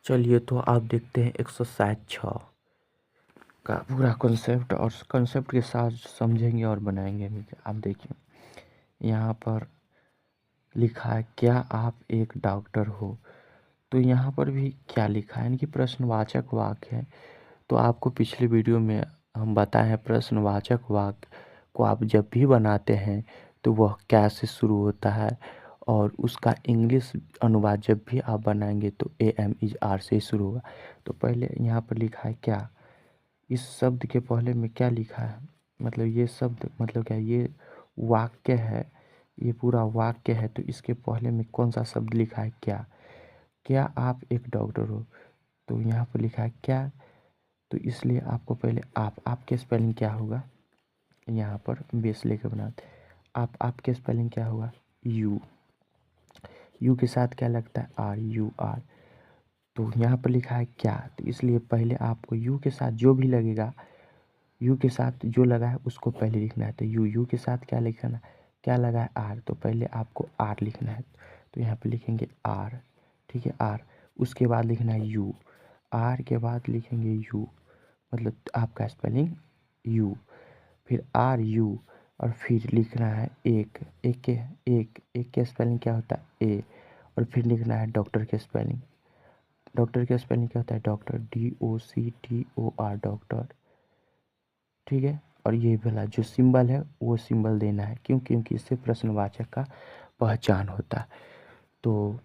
चलिए तो आप देखते हैं 166 का पूरा कॉन्सेप्ट और कॉन्सेप्ट के साथ समझेंगे और बनाएंगे भी। आप देखिए यहाँ पर लिखा है, क्या आप एक डॉक्टर हो? तो यहाँ पर भी क्या लिखा है, यानी कि प्रश्नवाचक वाक्य है। तो आपको पिछले वीडियो में हम बताए हैं प्रश्नवाचक वाक्य को आप जब भी बनाते हैं तो वह क्या से शुरू होता है, और उसका इंग्लिश अनुवाद जब भी आप बनाएंगे तो AM इज आर से ही शुरू होगा। तो पहले यहाँ पर लिखा है क्या, इस शब्द के पहले में क्या लिखा है, मतलब ये शब्द मतलब क्या, ये वाक्य है, ये पूरा वाक्य है। तो इसके पहले में कौन सा शब्द लिखा है, क्या। क्या आप एक डॉक्टर हो? तो यहाँ पर लिखा है क्या, तो इसलिए आपको पहले आपके स्पेलिंग क्या होगा, यहाँ पर बेस लेकर बनाते। आपके स्पेलिंग क्या होगा, यू। यू के साथ क्या लगता है, RUR। तो यहाँ पर लिखा है क्या, तो इसलिए पहले आपको यू के साथ जो भी लगेगा, यू के साथ जो लगा है उसको पहले लिखना है। तो यू के साथ क्या लिखना, क्या लगा है, आर, तो पहले आपको आर लिखना है। तो यहाँ पे लिखेंगे आर, ठीक है, आर। उसके बाद लिखना है यू, आर के बाद लिखेंगे यू, मतलब आपका स्पेलिंग यू, फिर RU, और फिर लिखना है एक के स्पेलिंग क्या होता है, ए। और फिर लिखना है डॉक्टर के स्पेलिंग, डॉक्टर के स्पेलिंग क्या होता है, डॉक्टर, DOCTOR, डॉक्टर, ठीक है। और ये वाला जो सिंबल है वो सिंबल देना है, क्यों, क्योंकि इससे प्रश्नवाचक का पहचान होता है। तो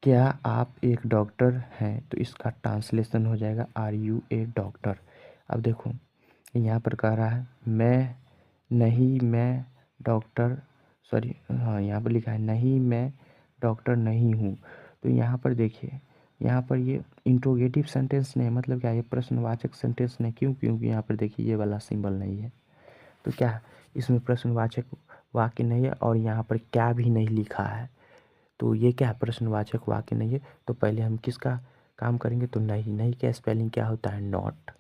क्या आप एक डॉक्टर हैं, तो इसका ट्रांसलेशन हो जाएगा RU ए डॉक्टर। अब देखो यहाँ पर कह रहा है मैं नहीं, मैं डॉक्टर, सॉरी, हाँ यहाँ पर लिखा है नहीं मैं डॉक्टर नहीं हूँ। तो यहाँ पर देखिए, यहाँ पर ये इंट्रोगेटिव सेंटेंस नहीं, मतलब क्या, ये प्रश्नवाचक सेंटेंस नहीं, क्यों, क्योंकि यहाँ पर देखिए ये वाला सिंबल नहीं है। तो क्या, इसमें प्रश्नवाचक वाक्य नहीं है, और यहाँ पर क्या भी नहीं लिखा है। तो ये क्या है, प्रश्नवाचक वाक्य नहीं है। तो पहले हम किसका काम करेंगे, तो नहीं, नहीं का स्पेलिंग क्या होता है, नॉट,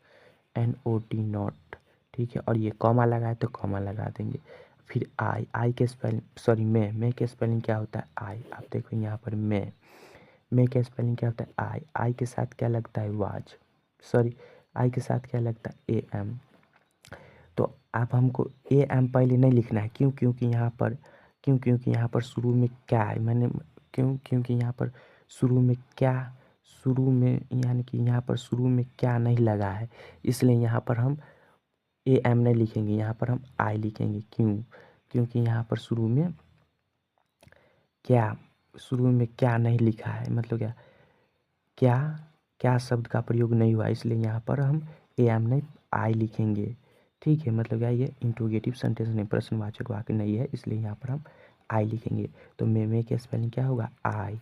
NOT, नॉट, ठीक है। और ये कॉमा लगा है तो कॉमा लगा देंगे। फिर आई के स्पेलिंग, सॉरी, मैं के स्पेलिंग क्या होता है, आई। आप देखो यहाँ पर मैं के स्पेलिंग क्या होता है, आई के साथ क्या लगता है, वाज, सॉरी, आई के साथ क्या लगता है, AM। तो आप हमको AM पहले नहीं लिखना है, क्यों, क्योंकि यहाँ पर शुरू में क्या है, मैंने क्यों, क्योंकि यहाँ पर शुरू में क्या, शुरू में यानी कि यहाँ पर शुरू में क्या नहीं लगा है, इसलिए यहाँ पर हम AM नहीं लिखेंगे, यहाँ पर हम आई लिखेंगे। क्यों, क्योंकि यहाँ पर क्या शुरू में क्या नहीं लिखा है, मतलब क्या, क्या, क्या शब्द का प्रयोग नहीं हुआ, इसलिए यहाँ पर हम AM नहीं आई लिखेंगे, ठीक है। मतलब क्या, ये इंट्रोगेटिव सेंटेंस नहीं, प्रश्नवाचक वाक्य नहीं है, इसलिए यहाँ पर हम आई लिखेंगे। तो मे के स्पेलिंग क्या होगा, आई।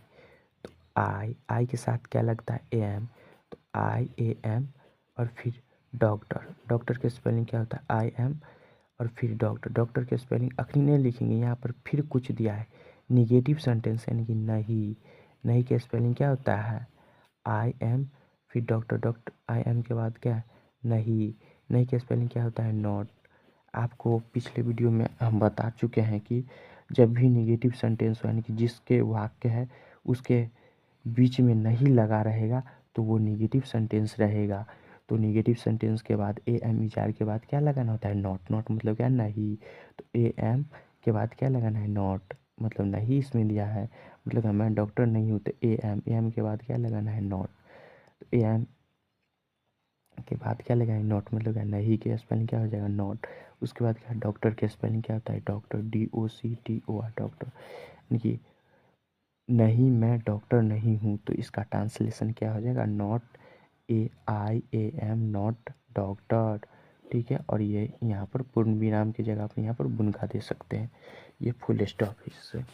तो आई के साथ क्या लगता है, AM। तो IAM, और फिर डॉक्टर, डॉक्टर के स्पेलिंग क्या होता है, IM, और फिर डॉक्टर, डॉक्टर के स्पेलिंग अखनी नहीं लिखेंगे, यहाँ पर फिर कुछ दिया है, निगेटिव सेंटेंस, यानी कि नहीं, नहीं के स्पेलिंग क्या होता है, IM, फिर डॉक्टर, डॉक्टर IM के बाद क्या है, नहीं, नहीं के स्पेलिंग क्या होता है, नॉट। आपको पिछले वीडियो में हम बता चुके हैं कि जब भी निगेटिव सेंटेंस यानी कि जिसके वाक्य है उसके बीच में नहीं लगा रहेगा तो वो निगेटिव सेंटेंस रहेगा। तो निगेटिव सेंटेंस के बाद AM इजार के बाद क्या लगाना होता है, नॉट, नॉट मतलब क्या, नहीं। तो AM के बाद क्या लगाना है, नॉट, मतलब नहीं इसमें दिया है, मतलब मैं डॉक्टर नहीं हूँ, तो AM के बाद क्या लगाना है, नॉट। तो AM के बाद क्या लगाए, नॉट, मतलब क्या, नहीं के स्पेलिंग क्या हो जाएगा, नॉट। उसके बाद क्या, डॉक्टर के स्पेलिंग क्या होता है, डॉक्टर, DOCTOR, डॉक्टर, यानी कि नहीं मैं डॉक्टर नहीं हूँ, तो इसका ट्रांसलेशन क्या हो जाएगा, नॉट AIAM, नॉट डॉक्टर, ठीक है। और ये यहाँ पर पूर्ण विराम की जगह पर यहाँ पर बुनका दे सकते हैं, ये फुल स्टॉप, इससे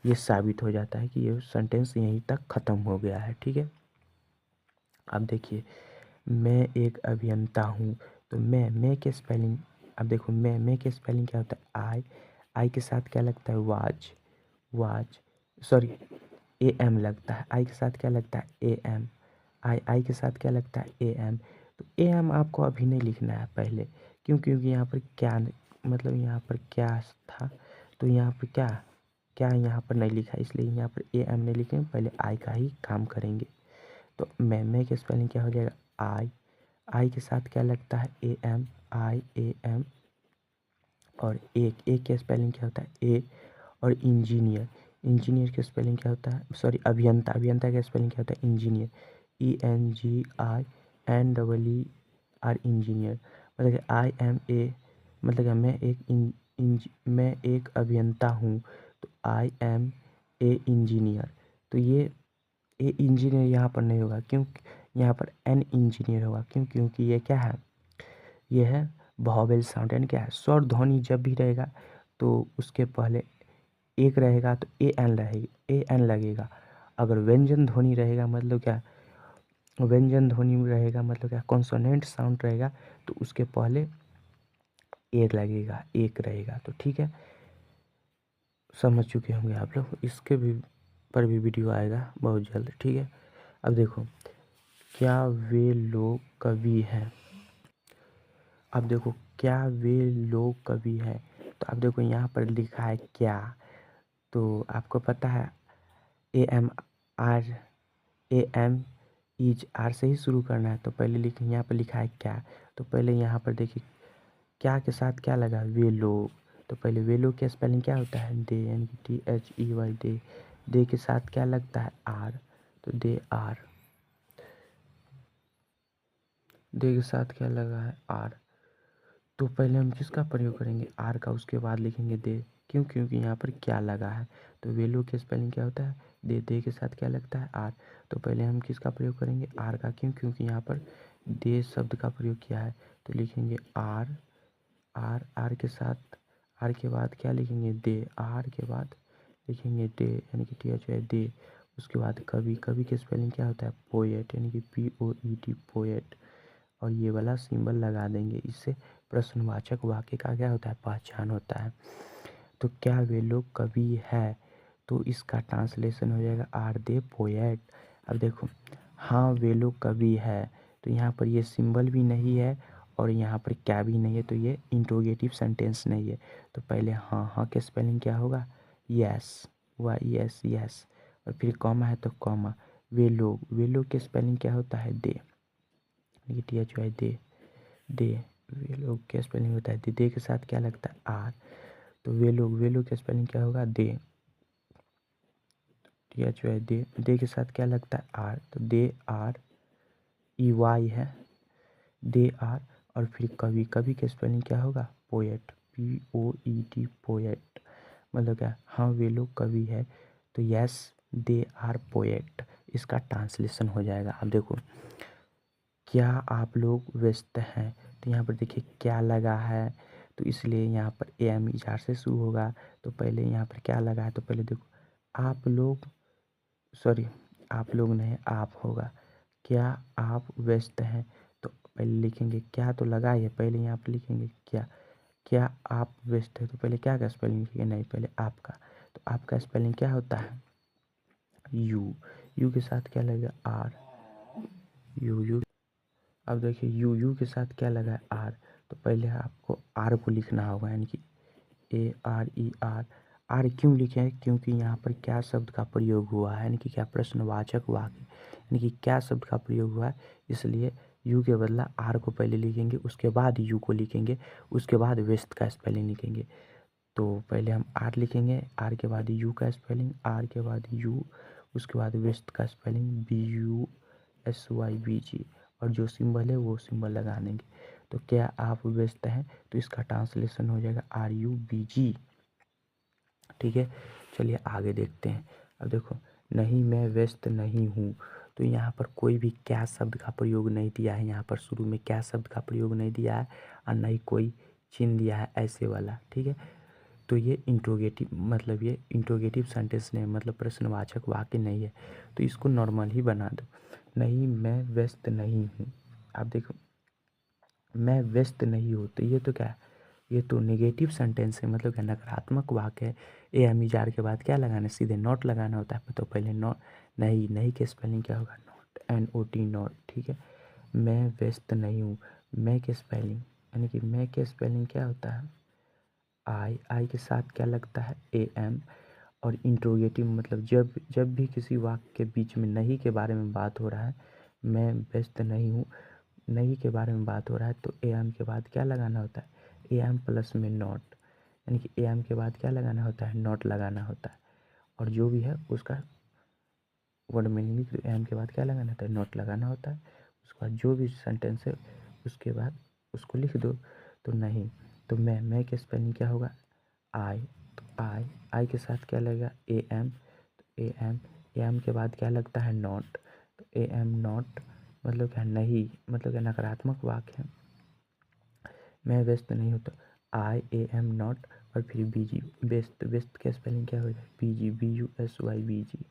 ये साबित हो जाता है कि ये सेंटेंस यहीं तक ख़त्म हो गया है, ठीक है। अब देखिए, मैं एक अभियंता हूँ, तो मैं के स्पेलिंग, अब देखो मैं के स्पेलिंग क्या होता है, आई के साथ क्या लगता है, वाज, सॉरी, AM लगता है, आई के साथ क्या लगता है, AM, आई के साथ क्या लगता है, AM। तो AM आपको अभी नहीं लिखना है पहले, क्यों, क्योंकि यहाँ पर क्या, मतलब यहाँ पर क्या था, तो यहाँ पर क्या, क्या यहाँ पर नहीं लिखा है, इसलिए यहाँ पर ए एम नहीं लिखेंगे, पहले आई का ही काम करेंगे। तो मैं के स्पेलिंग क्या हो जाएगा, आई। आई के साथ क्या लगता है, A M, I A M. और एक के स्पेलिंग क्या होता है, ए। और इंजीनियर, इंजीनियर के स्पेलिंग क्या होता है, सॉरी अभियंता, अभियंता का स्पेलिंग क्या होता है, engineer, E N G I N double E R, engineer. मतलब कि आई एम ए, मतलब कि मैं एक अभियंता हूँ, तो आई एम ए इंजीनियर। तो ये ए इंजीनियर यहाँ पर नहीं होगा, क्यों, यहाँ पर एन इंजीनियर होगा, क्यों, क्योंकि ये क्या है, ये है वॉवेल साउंड, यानी क्या है, स्वर ध्वनि जब भी रहेगा तो उसके पहले एक रहेगा तो ए एन रहेगी, ए एन लगेगा। अगर व्यंजन ध्वनि रहेगा मतलब क्या, व्यंजन ध्वनि रहेगा मतलब क्या, कॉन्सोनेंट साउंड रहेगा तो उसके पहले एक लगेगा, एक रहेगा। तो ठीक है, समझ चुके होंगे आप लोग, इसके भी पर भी वीडियो आएगा बहुत जल्द, ठीक है। अब देखो, क्या वे लोग कवि हैं, अब देखो क्या वे लोग कवि हैं, तो अब देखो यहाँ पर लिखा है क्या, तो आपको पता है A M R, A M is R से ही शुरू करना है, तो पहले लिखेंगे, यहाँ पर लिखा है क्या, तो पहले यहाँ पर देखिए क्या के साथ क्या लगा, वे लोग। तो पहले वे लोग के स्पेलिंग क्या होता है, दे, यानी कि टी एच ई वाई, दे। दे के साथ क्या लगता है, आर, तो दे आर। दे के साथ क्या लगा है, आर। तो पहले हम किसका प्रयोग करेंगे, आर का, उसके बाद लिखेंगे दे, क्यों, क्योंकि यहाँ पर क्या लगा है। तो वे लोग के स्पेलिंग क्या होता है, दे। दे के साथ क्या लगता है, आर। तो पहले हम किसका प्रयोग करेंगे, आर का, क्यों, क्योंकि यहाँ पर दे शब्द का प्रयोग किया है। तो लिखेंगे आर, आर, आर के साथ, आर के बाद क्या लिखेंगे, दे। आर के बाद लिखेंगे डे, यानी कि टी एच वाई, दे। उसके बाद कवि, कवि के स्पेलिंग क्या होता है, पोएट, यानी कि P O E T, poet. और ये वाला सिंबल लगा देंगे, इससे प्रश्नवाचक वाक्य का क्या होता है, पहचान होता है। तो क्या वे लोग कवि है, तो इसका ट्रांसलेशन हो जाएगा, आर दे पोएट। अब देखो, हाँ वे लोग कवि है, तो यहाँ पर ये सिंबल भी नहीं है और यहाँ पर क्या भी नहीं है, तो ये इंट्रोगेटिव सेंटेंस नहीं है। तो पहले हाँ, हाँ के स्पेलिंग क्या होगा, यस, वाई यस, यस। और फिर कॉमा है तो कॉमा, वे लोग, वे लोग के स्पेलिंग क्या होता है, दे, टी एच वाई, दे, दे। वे लोग के स्पेलिंग होता है दे, दे के साथ क्या लगता है, आर। तो वे लोग, वे लोग के स्पेलिंग क्या होगा, दे, टी एच वाई, दे। दे के साथ क्या लगता है, आर, तो दे आर, ई वाई है, दे आर। और फिर कवि, कवि के स्पेलिंग क्या होगा, poet, P O E T, poet. मतलब क्या, हाँ वे लोग कवि है, तो यस दे आर पोएट, इसका ट्रांसलेशन हो जाएगा। अब देखो, क्या आप लोग व्यस्त हैं, तो यहाँ पर देखिए क्या लगा है, तो इसलिए यहाँ पर ए एम इजार से शुरू होगा। तो पहले यहाँ पर क्या लगा है, तो पहले देखो आप लोग, सॉरी आप लोग नहीं, आप होगा, क्या आप व्यस्त हैं, तो पहले लिखेंगे क्या, तो लगा है पहले यहाँ पर लिखेंगे क्या, क्या आप व्यस्त है, तो पहले क्या का स्पेलिंग लिखेंगे, नहीं पहले आपका। तो आपका स्पेलिंग क्या होता है, यू। यू के साथ क्या लगेगा, आर, यू, यू। अब देखिए यू, यू के साथ क्या लगा है, आर। तो पहले आपको आर को लिखना होगा, यानी कि A R E R. R क्यों लिखे हैं, क्योंकि यहाँ पर क्या शब्द का प्रयोग हुआ है, यानी कि क्या प्रश्नवाचक वाक्य, यानी कि क्या शब्द का प्रयोग हुआ है, इसलिए यू के बदला आर को पहले लिखेंगे, उसके बाद यू को लिखेंगे, उसके बाद व्यस्त का स्पेलिंग लिखेंगे। तो पहले हम आर लिखेंगे, आर के बाद यू का स्पेलिंग, आर के बाद यू, उसके बाद व्यस्त का spelling, B U S Y busy, और जो सिंबल है वो सिंबल लगा देंगे। तो क्या आप व्यस्त हैं, तो इसका ट्रांसलेशन हो जाएगा आर यू बी जी, ठीक है। चलिए आगे देखते हैं। अब देखो, नहीं मैं व्यस्त नहीं हूँ, तो यहाँ पर कोई भी क्या शब्द का प्रयोग नहीं दिया है, यहाँ पर शुरू में क्या शब्द का प्रयोग नहीं दिया है और नहीं कोई चिन्ह दिया है ऐसे वाला, ठीक है। तो ये इंट्रोगेटिव, मतलब ये इंट्रोगेटिव सेंटेंस नहीं, मतलब प्रश्नवाचक वाक्य नहीं है, तो इसको नॉर्मल ही बना दो, नहीं मैं व्यस्त नहीं हूँ। आप देखो, मैं व्यस्त नहीं हूँ, तो ये तो क्या है, ये तो नेगेटिव सेंटेंस है, मतलब क्या, नकारात्मक वाक्य है। ए एम ई जार के बाद क्या लगाना है, सीधे नॉट लगाना होता है। तो पहले नॉट, नहीं, नहीं के स्पेलिंग क्या होगा, not, N O T, not, ठीक है। मैं व्यस्त नहीं हूँ, मैं के स्पेलिंग, यानी कि मैं के स्पेलिंग क्या होता है, आई, आई के साथ क्या लगता है, ए एम। और इंट्रोगेटिव मतलब जब जब भी किसी वाक्य के बीच में नहीं के बारे में बात हो रहा है, मैं व्यस्त नहीं हूँ, नहीं के बारे में बात हो रहा है, तो ए एम के बाद क्या लगाना होता है, ए एम प्लस में नॉट, यानी कि ए एम के बाद क्या लगाना होता है, नॉट लगाना होता है। और जो भी है उसका वर्ड मीनिंग लिख दो, ए एम के बाद क्या लगाना होता है, नॉट लगाना होता है। उसके बाद जो भी सेंटेंस है उसके बाद उसको लिख दो। तो नहीं, तो मैं के स्पेलिंग क्या होगा, आई, तो आई के साथ क्या लगेगा, ए एम, तो ए एम के बाद क्या लगता है, नॉट, तो ए एम नॉट मतलब क्या, नहीं, मतलब क्या, नकारात्मक वाक्य है, मैं व्यस्त नहीं हूँ, तो आई ए एम नॉट, और फिर बीजी, व्यस्त, व्यस्त का स्पेलिंग क्या हो जाए, बीजी, बी यू एस वाई, बीजी,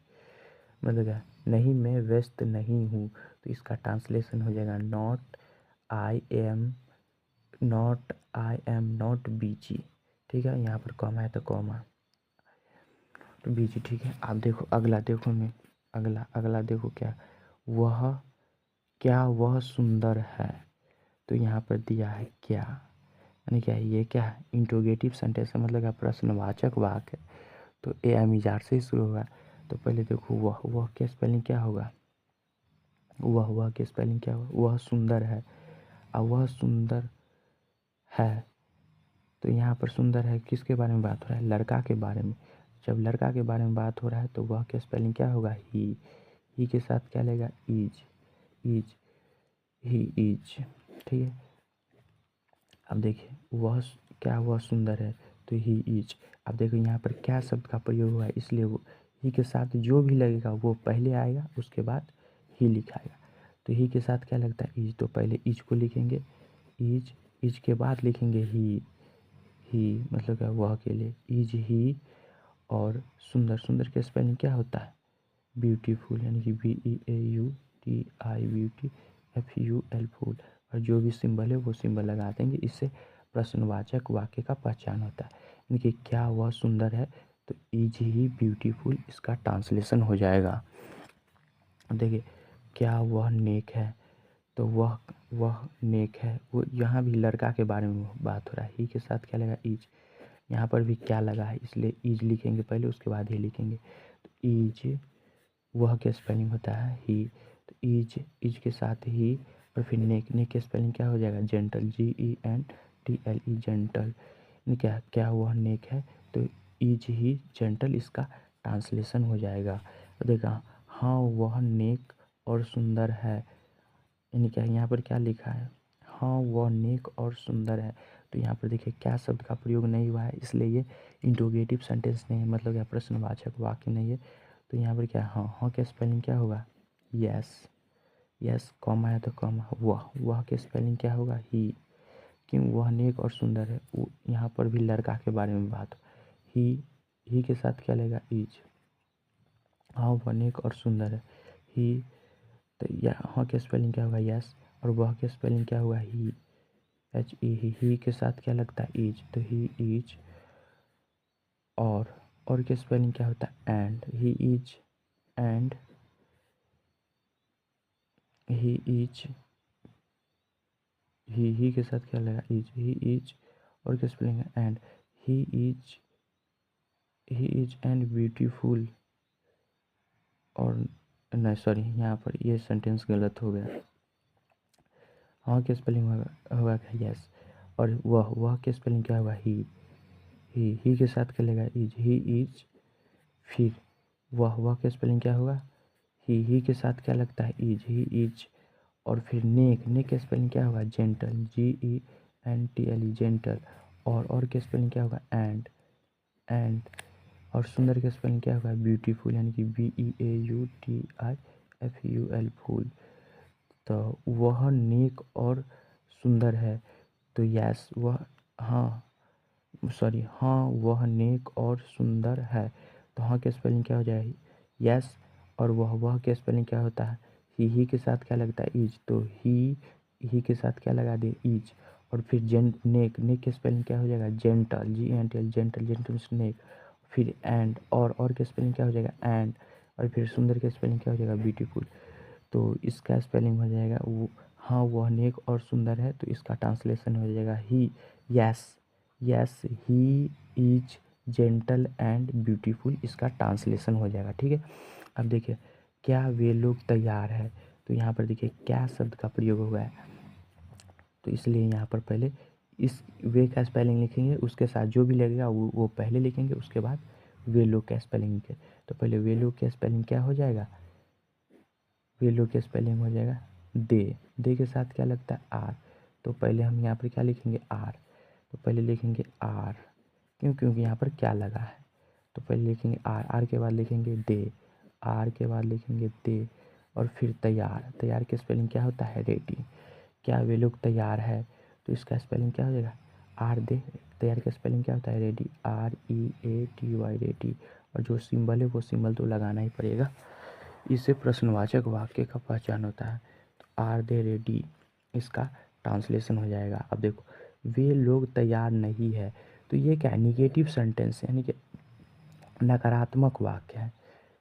मतलब क्या, नहीं मैं व्यस्त नहीं हूँ, तो इसका ट्रांसलेशन हो जाएगा not I am, not I am not busy. ठीक है, यहाँ पर कॉमा है तो कॉमा, तो बीजी, ठीक है। आप देखो अगला, देखो मैं, अगला अगला देखो क्या, वह, क्या वह सुंदर है, तो यहाँ पर दिया है क्या, यानी क्या है, ये क्या है, इंट्रोगेटिव सेंटेंस है, मतलब क्या, प्रश्नवाचक वाक्य है, तो ए एम इजार से ही शुरू होगा। तो पहले देखो वह के स्पेलिंग क्या होगा, वह के स्पेलिंग क्या होगा, वह सुंदर है, अब वह सुंदर है, तो यहाँ पर सुंदर है किसके बारे में बात हो रहा है, लड़का के बारे में। जब लड़का के बारे में बात हो रहा है तो वह के स्पेलिंग क्या होगा, ही के साथ क्या लेगा, इज, इज, ही इज, ठीक है। अब देखिए वह, क्या वह सुंदर है, तो ही इज। अब देखो यहाँ पर क्या शब्द का प्रयोग हुआ है, इसलिए वो ही के साथ जो भी लगेगा वो पहले आएगा, उसके बाद ही लिखाएगा। तो ही के साथ क्या लगता है, इज, तो पहले इज को लिखेंगे, इज, इज के बाद लिखेंगे ही मतलब क्या, वह के लिए इज ही। और सुंदर, सुंदर के स्पेलिंग क्या होता है, ब्यूटीफुल, यानी कि B E A U T I, beauty, F U L, full, और जो भी सिंबल है वो सिंबल लगा देंगे, इससे प्रश्नवाचक वाक्य का पहचान होता है, यानी कि क्या वह सुंदर है, तो इज ही ब्यूटीफुल, इसका ट्रांसलेशन हो जाएगा। देखिए क्या वह नेक है, तो वह नेक है, वो यहाँ भी लड़का के बारे में बात हो रहा है, ही के साथ क्या लगा, इज, यहाँ पर भी क्या लगा है, इसलिए इज लिखेंगे पहले, उसके बाद ही लिखेंगे। तो इज, वह का स्पेलिंग होता है ही, तो इज के साथ ही, और फिर नेक, नेक का स्पेलिंग क्या हो जाएगा, gentle, G E N T L E, gentle, क्या, क्या वह नेक है, तो इज ही जेंटल, इसका ट्रांसलेशन हो जाएगा। तो देखा, हाँ वह नेक और सुंदर है, यानी क्या, यहाँ पर क्या लिखा है, हाँ वह नेक और सुंदर है, तो यहाँ पर देखिए क्या शब्द का प्रयोग नहीं हुआ है, इसलिए ये इंट्रोगेटिव सेंटेंस नहीं है, मतलब क्या, प्रश्नवाचक वाक्य नहीं है। तो यहाँ पर क्या, हाँ का स्पेलिंग क्या होगा, यस, यस, कॉमा है तो कॉमा, वह के स्पेलिंग क्या होगा, ही, क्यों, वह नेक और सुंदर है, यहाँ पर भी लड़का के बारे में बात, ही के साथ क्या लेगा, इज, हाँ वह नेक और सुंदर है, ही, तो यहाँ के स्पेलिंग क्या होगा, यस, और वह के स्पेलिंग क्या होगा, ही, एच ई, ही के साथ क्या लगता है, इज, तो ही इज, और के स्पेलिंग क्या होता है, and, he is and, he is, he के साथ क्या लगा, इज, ही इज, और के स्पेलिंग है and, he is, he is and beautiful, और नहीं सॉरी, यहाँ पर ये सेंटेंस गलत हो गया, हाँ के स्पेलिंग होगा यस, और वह के स्पेलिंग क्या होगा, ही के साथ क्या लगेगा, इज, ही इज, फिर वह के स्पेलिंग क्या होगा, ही के साथ क्या लगता है, इज, ही इज, और फिर नेक, नेक का स्पेलिंग क्या होगा, gentle, G E N T L E, gentle, और के स्पेलिंग क्या होगा, एंड, और सुंदर का स्पेलिंग क्या होगा, ब्यूटीफुल, यानी कि B E A U T I F U L, फूल। तो वह नेक और सुंदर है, तो यस वह, हाँ सॉरी, हाँ वह नेक और सुंदर है, तो हाँ के स्पेलिंग क्या हो जाएगी, यस, और वह के स्पेलिंग क्या होता है, ही के साथ क्या लगता है, इज, तो ही के साथ क्या लगा दे, इज, और फिर नेक, नेक के स्पेलिंग क्या हो जाएगा, gentle, G N T L, gentle, gentle नेक, फिर एंड, और के स्पेलिंग क्या हो जाएगा, एंड, और फिर सुंदर के स्पेलिंग क्या हो जाएगा, ब्यूटीफुल। तो इसका स्पेलिंग हो जाएगा वो, हाँ वह नेक और सुंदर है, तो इसका ट्रांसलेशन हो जाएगा he, yes, yes he is gentle and beautiful इसका ट्रांसलेशन हो जाएगा। ठीक है, अब देखिए क्या वे लोग तैयार है, तो यहाँ पर देखिए क्या शब्द का प्रयोग हुआ है, तो इसलिए यहाँ पर पहले इस वे का स्पेलिंग लिखेंगे, उसके साथ जो भी लगेगा वो पहले लिखेंगे, उसके बाद वे लोग का स्पेलिंग लिखे। तो पहले वे लोग का स्पेलिंग क्या हो जाएगा, वे लोग का स्पेलिंग हो जाएगा दे के साथ क्या लगता है आर, तो पहले हम यहाँ पर क्या लिखेंगे आर, तो पहले लिखेंगे आर, क्योंकि यहाँ पर क्या लगा है, तो पहले लिखेंगे आर के बाद लिखेंगे दे, आर के बाद लिखेंगे दे, और फिर तैयार के स्पेलिंग क्या होता है रेडी। क्या वे लोग तैयार है, तो इसका स्पेलिंग क्या हो जाएगा आर दे, तैयार का स्पेलिंग क्या होता है रेडी, READY रेडी, और जो सिंबल है वो सिंबल तो लगाना ही पड़ेगा, इससे प्रश्नवाचक वाक्य का पहचान होता है। तो आर दे रेडी इसका ट्रांसलेशन हो जाएगा। अब देखो वे लोग तैयार नहीं है, तो ये क्या है निगेटिव सेंटेंस है, यानी कि नकारात्मक वाक्य है।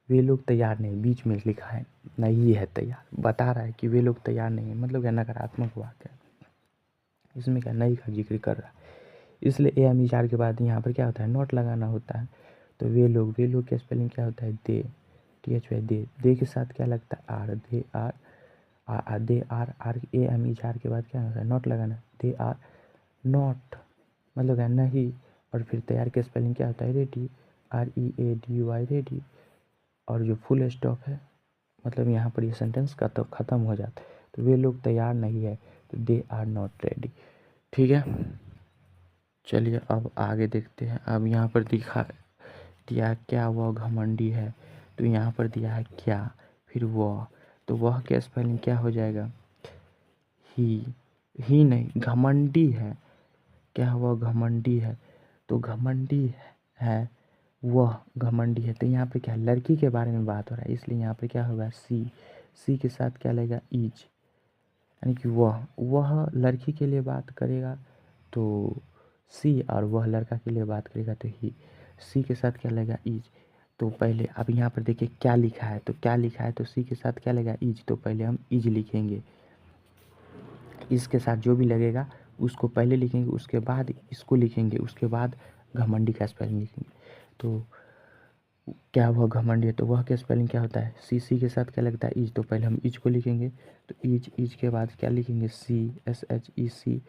वे लोग तैयार नहीं, बीच में लिखा है नहीं है तैयार, बता रहा है कि वे लोग तैयार नहीं है, मतलब क्या नकारात्मक वाक्य है, इसमें क्या नहीं का जिक्र कर रहा है, इसलिए AMER के बाद यहाँ पर क्या होता है नॉट लगाना होता है। तो वे लोग का स्पेलिंग क्या होता है दे, TH दे के साथ क्या लगता है आर, दे आर AMER के बाद क्या होता है नॉट लगाना, दे आर नॉट, मतलब क्या नहीं, और फिर तैयार के स्पेलिंग क्या होता है रेडी, READY रेडी, और जो फुल स्टॉप है मतलब यहाँ पर ये सेंटेंस का तो ख़त्म हो जाता है। तो वे लोग तैयार नहीं है, तो दे आर नॉट रेडी। ठीक है, चलिए अब आगे देखते हैं। अब यहाँ पर दिया क्या वह घमंडी है, तो यहाँ पर दिया है क्या, फिर वह, तो वह के स्पेलिंग क्या हो जाएगा ही नहीं घमंडी है, क्या वह घमंडी है, तो घमंडी है वह घमंडी है, तो यहाँ पे क्या लड़की के बारे में बात हो रहा है, इसलिए यहाँ पे क्या होगा सी के साथ क्या लगेगा इज, यानी कि वह लड़की के लिए बात करेगा तो सी, और वह लड़का के लिए बात करेगा तो ही, सी के साथ क्या लगेगा इज। तो पहले अब यहाँ पर देखिए क्या लिखा है, तो क्या लिखा है, तो सी के साथ क्या लगेगा इज, तो पहले हम इज लिखेंगे, इसके साथ जो भी लगेगा उसको पहले लिखेंगे, उसके बाद इसको लिखेंगे, उसके बाद घमंडी का स्पेलिंग लिखेंगे। तो क्या वह घमंडी है, तो वह का स्पेलिंग क्या होता है सी के साथ क्या लगता है इज, तो पहले हम इज को लिखेंगे, तो इज के बाद क्या लिखेंगे SHEC,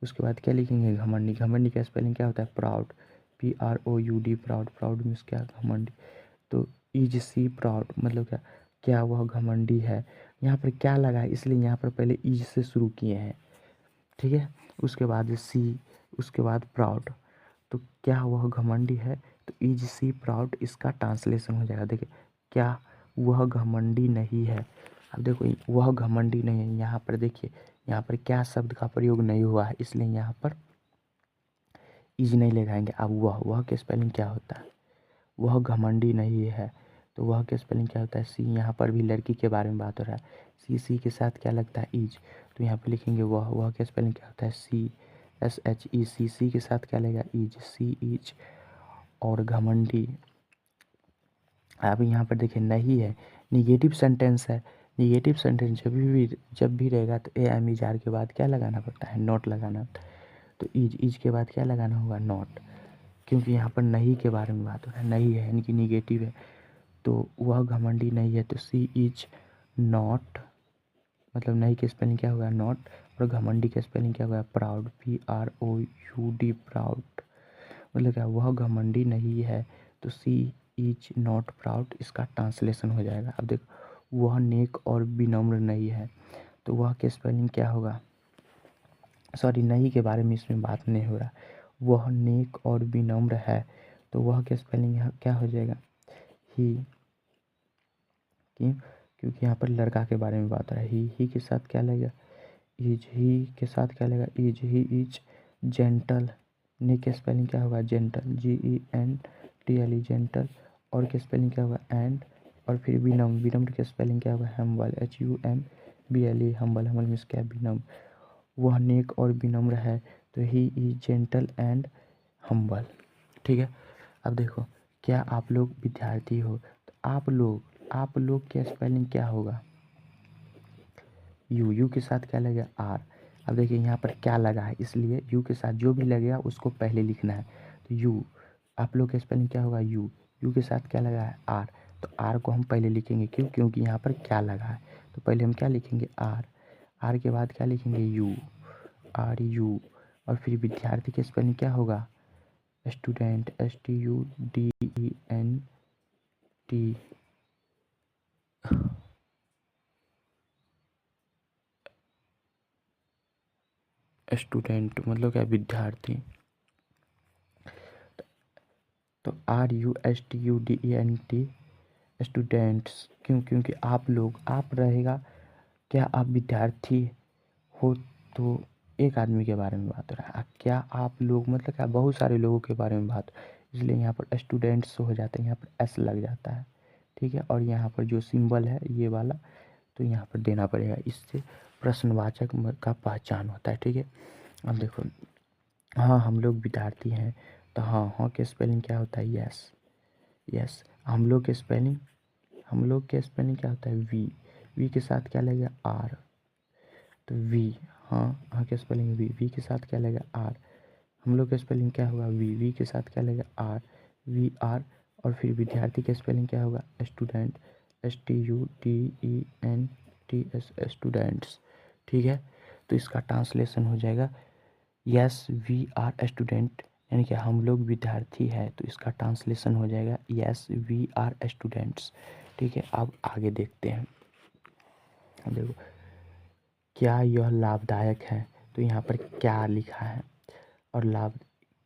उसके बाद क्या लिखेंगे घमंडी का स्पेलिंग क्या होता है प्राउड, PROUD प्राउड मीन्स क्या घमंडी, तो इज सी प्राउड, मतलब क्या वह घमंडी है, यहाँ पर क्या लगा है इसलिए यहाँ पर पहले इज से शुरू किए हैं। ठीक है, उसके बाद सी, उसके बाद प्राउड, तो क्या वह घमंडी है, तो इज सी प्राउड इसका ट्रांसलेशन हो जाएगा। देखिए क्या वह घमंडी नहीं है, अब देखो वह घमंडी नहीं है, यहाँ पर देखिए यहाँ पर क्या शब्द का प्रयोग नहीं हुआ है, इसलिए यहाँ पर इज नहीं लगाएंगे। अब वह के स्पेलिंग क्या होता है, वह घमंडी नहीं है, तो वह के स्पेलिंग क्या होता है सी, यहाँ पर भी लड़की के बारे में बात हो रहा है, सी के साथ क्या लगता है इज, तो यहाँ पर लिखेंगे वह के स्पेलिंग क्या होता है SHEC, सी के साथ क्या लगेगा इज, सी इज, और घमंडी। अब यहाँ पर देखिए नहीं है, निगेटिव सेंटेंस है, निगेटिव सेंटेंस जब भी रहेगा तो AMER के बाद क्या लगाना पड़ता है नॉट लगाना होता है, तो इज के बाद क्या लगाना होगा नॉट, क्योंकि यहाँ पर नहीं के बारे में बात हो रहा है, नहीं है यानी कि निगेटिव है, तो वह घमंडी नहीं है, तो सी इज नॉट, मतलब नहीं के स्पेलिंग क्या होगा नॉट, और घमंडी का स्पेलिंग क्या होगा प्राउड, PROUD प्राउड, मतलब क्या वह घमंडी नहीं है, तो सी इज नॉट प्राउड इसका ट्रांसलेशन हो जाएगा। अब देखो वह नेक और विनम्र नहीं है, तो वह के स्पेलिंग क्या होगा, सॉरी नहीं के बारे में इसमें बात नहीं हो रहा, वह नेक और विनम्र है, तो वह के स्पेलिंग यहाँ क्या हो जाएगा ही, क्यों, क्योंकि यहाँ पर लड़का के बारे में बात हो रहा है, ही के साथ क्या लगेगा इज, ही के साथ क्या लगेगा इज, ही इज जेंटल, ने के स्पेलिंग क्या होगा जेंटल, GENTLE जेंटल, और के स्पेलिंग क्या होगा एंड, और फिर विनम्र के स्पेलिंग क्या होगा हम्बल, HUMBLE हम्बल मीन्स क्या विनम्र, वह नेक और विनम्र है, तो ही इज जेंटल एंड हम्बल। ठीक है, अब देखो क्या आप लोग विद्यार्थी हो, तो आप लोग के स्पेलिंग क्या होगा यू के साथ क्या लगेगा आर। अब देखिए यहाँ पर क्या लगा है, इसलिए यू के साथ जो भी लगेगा उसको पहले लिखना है, तो आप लोग का स्पेलिंग क्या होगा, यू। यू के साथ क्या लगा है, आर। तो आर को हम पहले लिखेंगे, क्यों, क्योंकि यहाँ पर क्या लगा है। तो पहले हम क्या लिखेंगे, आर। आर के बाद क्या लिखेंगे, यू, आर यू। और फिर विद्यार्थी के स्पेलिंग क्या होगा, स्टूडेंट, STUDENT। स्टूडेंट मतलब क्या, विद्यार्थी। तो RUSTUDENT, स्टूडेंट्स। क्यों, क्योंकि आप लोग, आप रहेगा, क्या आप विद्यार्थी हो तो एक आदमी के बारे में बात हो रहा है। क्या आप लोग मतलब क्या, बहुत सारे लोगों के बारे में बात, इसलिए यहाँ पर स्टूडेंट्स हो जाता है, यहाँ पर एस लग जाता है, ठीक है। और यहाँ पर जो सिंबल है ये वाला, तो यहाँ पर देना पड़ेगा, इससे प्रश्नवाचक का पहचान होता है, ठीक है। अब देखो, हाँ हम लोग विद्यार्थी हैं, तो हाँ, हाँ के स्पेलिंग क्या होता है, यस। यस, हम लोग के स्पेलिंग, हम लोग के स्पेलिंग क्या होता है, वी। वी के साथ क्या लगेगा, आर। तो वी, हाँ, हाँ के स्पेलिंग वी। वी के साथ क्या लगेगा, आर। हम लोग का स्पेलिंग क्या होगा, वी। वी के साथ क्या लगेगा, आर, VR। और फिर विद्यार्थी का स्पेलिंग क्या होगा, स्टूडेंट, STUDENTS, स्टूडेंट्स, ठीक है। तो इसका ट्रांसलेशन हो जाएगा, यस वी आर स्टूडेंट, यानी कि हम लोग विद्यार्थी है, तो इसका ट्रांसलेशन हो जाएगा, यस वी आर स्टूडेंट्स, ठीक है। अब आगे देखते हैं। देखो, क्या यह लाभदायक है, तो यहाँ पर क्या लिखा है, और लाभ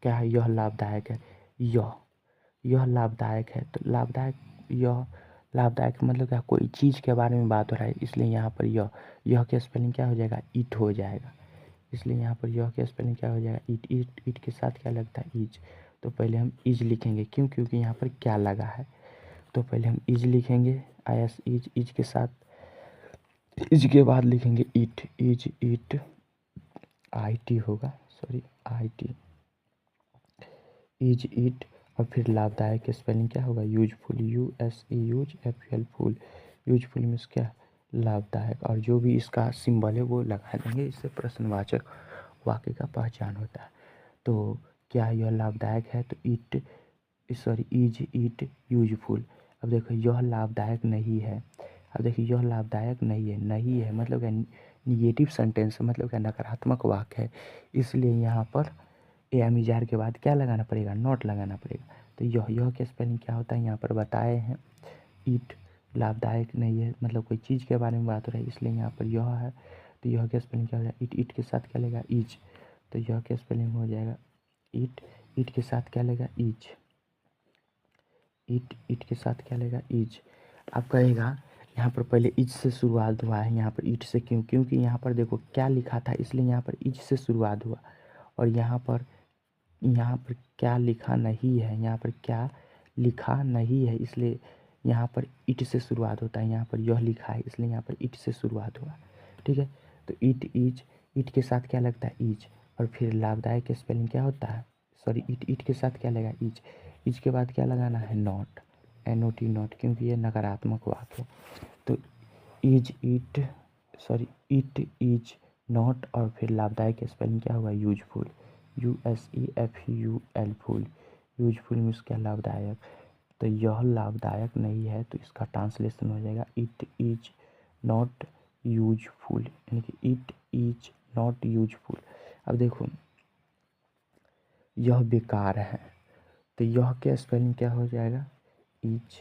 क्या है, यह लाभदायक है, यह लाभदायक है। तो लाभदायक, यह लाभदायक मतलब क्या, कोई चीज़ के बारे में बात हो रहा है, इसलिए यहाँ पर यह के स्पेलिंग क्या हो जाएगा, इट हो जाएगा। इसलिए यहाँ पर यह के स्पेलिंग क्या हो जाएगा, इट। इट के साथ क्या लगता है, इज। तो पहले हम इज लिखेंगे, क्यों, क्योंकि यहाँ पर क्या लगा है। तो पहले हम इज लिखेंगे, IS, इज। इज के साथ, इज के बाद लिखेंगे इट। इज, इट, IT होगा, सॉरी, IT, इज, इट। और फिर लाभदायक के स्पेलिंग क्या होगा, useful, USE, full. Useful means क्या, लाभदायक। और जो भी इसका सिंबल है वो लगा देंगे, इससे प्रश्नवाचक वाक्य का पहचान होता है। तो क्या यह लाभदायक है, तो it, sorry, is it useful. अब देखो, यह लाभदायक नहीं है। अब देखिए, यह लाभदायक नहीं है, नहीं है मतलब क्या, निगेटिव सेंटेंस, मतलब क्या, नकारात्मक वाक्य है, इसलिए यहाँ पर AMER के बाद क्या लगाना पड़ेगा, नॉट लगाना पड़ेगा। तो यह के स्पेलिंग क्या होता है, यहाँ पर बताए हैं, ईट लाभदायक नहीं है, मतलब कोई चीज़ के बारे में बात हो रही है, इसलिए यहाँ पर यह है। तो यह के स्पेलिंग क्या हो जाएगा, इट। इट के साथ क्या लगेगा, इज। तो यह के स्पेलिंग हो जाएगा इट। इट के साथ क्या लगेगा, इज। इट। इट के साथ क्या लगेगा, इज। अब कहेगा, यहाँ पर पहले इज से शुरुआत हुआ है, यहाँ पर इट से क्यों, क्योंकि यहाँ पर देखो क्या लिखा था, इसलिए यहाँ पर इज से शुरुआत हुआ। और यहाँ पर क्या लिखा नहीं है, यहाँ पर क्या लिखा नहीं है, इसलिए यहाँ पर इट से शुरुआत होता है। यहाँ पर यह लिखा है, इसलिए यहाँ पर इट से शुरुआत हुआ, ठीक है। तो इट, इज। इट के साथ क्या लगता है, इज। और फिर लाभदायक के स्पेलिंग क्या होता है, सॉरी, इट। इट के साथ क्या लगा, इज। इज के बाद क्या लगाना है, नॉट, NOT, नॉट, क्योंकि ये नकारात्मक वाक्य है। तो is, it, sorry, it is not. और फिर लाभदायक के स्पेलिंग क्या होगा, useful, USEFUL, full. Useful means क्या, लाभदायक। तो यह लाभदायक नहीं है, तो इसका ट्रांसलेशन हो जाएगा, इट इज नॉट यूजफुल, यानी कि इट इज नॉट यूजफुल। अब देखो, यह बेकार है, तो यह के स्पेलिंग क्या हो जाएगा, इज,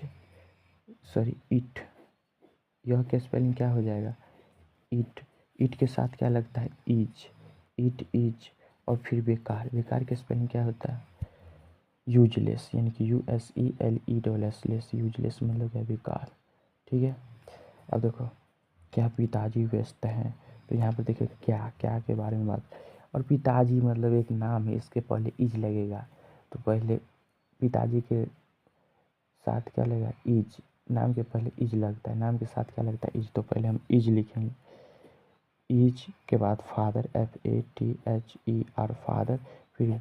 सॉरी, इट। यह के स्पेलिंग क्या हो जाएगा, इट। इट के साथ क्या लगता है, इज। It is. और फिर बेकार, बेकार के स्पेलिंग क्या होता है, यूजलेस, यानी कि USELESS, यूजलेस मतलब क्या, बेकार, ठीक है। अब देखो, क्या पिताजी व्यस्त हैं, तो यहाँ पर देखिए क्या, क्या के बारे में बात। और पिताजी मतलब एक नाम है, इसके पहले इज लगेगा, तो पहले पिताजी के साथ क्या लगेगा, इज। नाम के पहले इज लगता है, नाम के साथ क्या लगता है, इज। तो पहले हम इज लिखेंगे, इज के बाद फादर, FATHER, फादर। फिर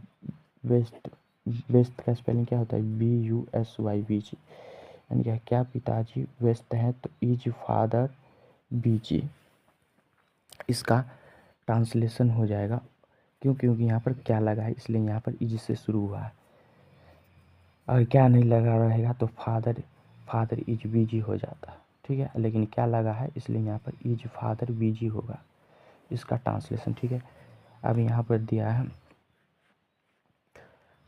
वेस्ट, व्यस्त का स्पेलिंग क्या होता है, BUSY, यानी क्या पिताजी व्यस्त हैं, तो इज फादर BG। इसका ट्रांसलेशन हो जाएगा, क्यों, क्योंकि यहाँ पर क्या लगा है, इसलिए यहाँ पर इज से शुरू हुआ है। और क्या नहीं लगा रहेगा तो फादर फादर इज बिजी हो जाता, ठीक है, लेकिन क्या लगा है इसलिए यहाँ पर इज फादर बिजी होगा, इसका ट्रांसलेशन, ठीक है। अब यहाँ पर दिया है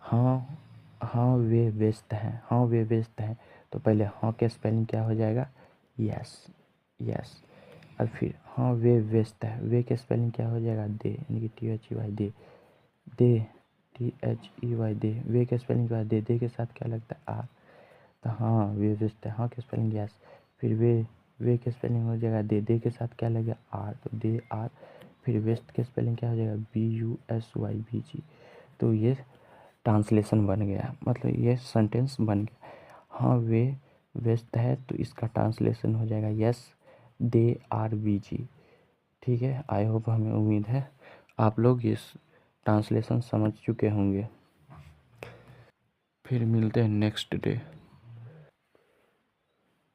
हाँ हाँ वे व्यस्त हैं, हाँ वे व्यस्त हैं, तो पहले हाँ के स्पेलिंग क्या हो जाएगा, यस यस। और फिर हाँ वे व्यस्त है, वे के स्पेलिंग क्या हो जाएगा, दे, यानी कि THEY दे, दे THEY दे। वे के स्पेलिंग क्या है, दे के साथ क्या लगता है, आर, तो हाँ वे व्यस्त है, हाँ के स्पेलिंग यस। फिर वे के स्पेलिंग हो जाएगा दे के साथ क्या लगेगा, आर, तो दे आर। फिर वेस्ट के स्पेलिंग क्या हो जाएगा, BUSY। तो ये ट्रांसलेशन बन गया, मतलब ये सेंटेंस बन गया। हाँ वे व्यस्त है, तो इसका ट्रांसलेशन हो जाएगा यस दे आर बिजी, ठीक है। आई होप, हमें उम्मीद है आप लोग इस ट्रांसलेशन समझ चुके होंगे। फिर मिलते हैं नेक्स्ट डे।